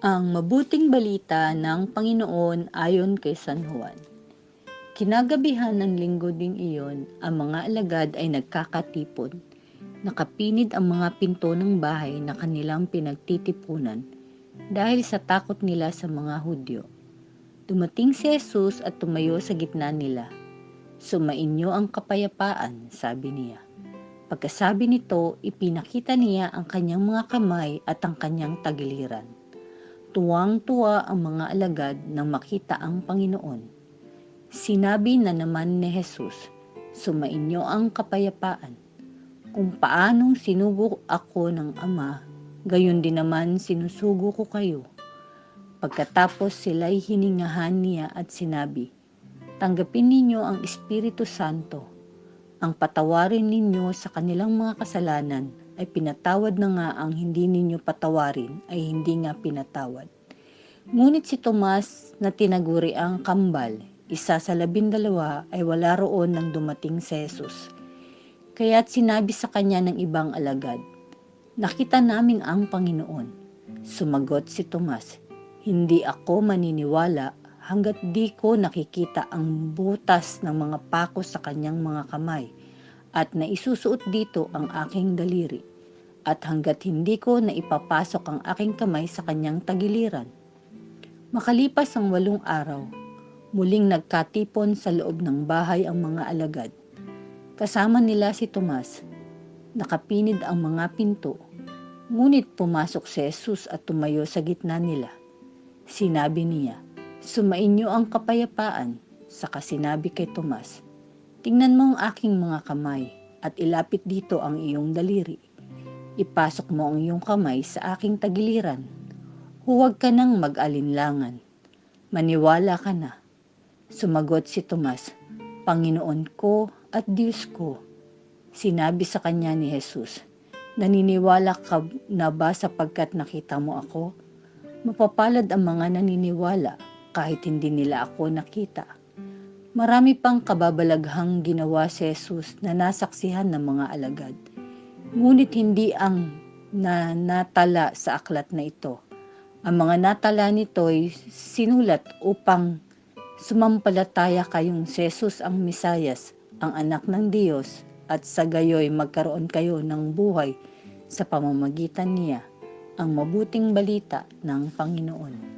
Ang mabuting balita ng Panginoon ayon kay San Juan. Kinagabihan ng linggo ding iyon, ang mga alagad ay nagkakatipon. Nakapinid ang mga pinto ng bahay na kanilang pinagtitipunan dahil sa takot nila sa mga Hudyo. Dumating si Jesus at tumayo sa gitna nila. "Sumainyo ang kapayapaan," sabi niya. Pagkasabi nito, ipinakita niya ang kanyang mga kamay at ang kanyang tagiliran. Tuwang-tuwa ang mga alagad nang makita ang Panginoon. Sinabi na naman ni Jesus, "Sumainyo ang kapayapaan. Kung paanong sinugo ako ng Ama, gayon din naman sinusugo ko kayo." Pagkatapos sila'y hiningahan niya at sinabi, "Tanggapin ninyo ang Espiritu Santo. Ang patawarin ninyo sa kanilang mga kasalanan ay pinatawad na nga, ang hindi ninyo patawarin ay hindi nga pinatawad." Ngunit si Tomas na tinaguri ang kambal, isa sa 12, ay wala roon nang dumating si Jesus. Kaya't sinabi sa kanya ng ibang alagad, "Nakita namin ang Panginoon." Sumagot si Tomas, "Hindi ako maniniwala hanggat di ko nakikita ang butas ng mga pako sa kanyang mga kamay at naisusuot dito ang aking daliri, at hanggat hindi ko naipapasok ang aking kamay sa kanyang tagiliran." Makalipas ang 8 araw, muling nagkatipon sa loob ng bahay ang mga alagad. Kasama nila si Tomas. Nakapinid ang mga pinto, ngunit pumasok si Jesus at tumayo sa gitna nila. Sinabi niya, "Sumainyo ang kapayapaan." Saka sinabi kay Tomas, "Tingnan mo ang aking mga kamay at ilapit dito ang iyong daliri. Ipasok mo ang iyong kamay sa aking tagiliran. Huwag ka nang mag-alinlangan. Maniwala ka na." Sumagot si Tomas, "Panginoon ko at Diyos ko." Sinabi sa kanya ni Jesus, "Naniniwala ka na ba sapagkat nakita mo ako? Mapapalad ang mga naniniwala kahit hindi nila ako nakita." Marami pang kababalaghang ginawa si Jesus na nasaksihan ng mga alagad. Ngunit hindi ang natala sa aklat na ito. Ang mga natala nito'y sinulat upang sumampalataya kayong si Jesus ang Mesiyas, ang anak ng Diyos, at sa gayoy magkaroon kayo ng buhay sa pamamagitan niya, ang mabuting balita ng Panginoon.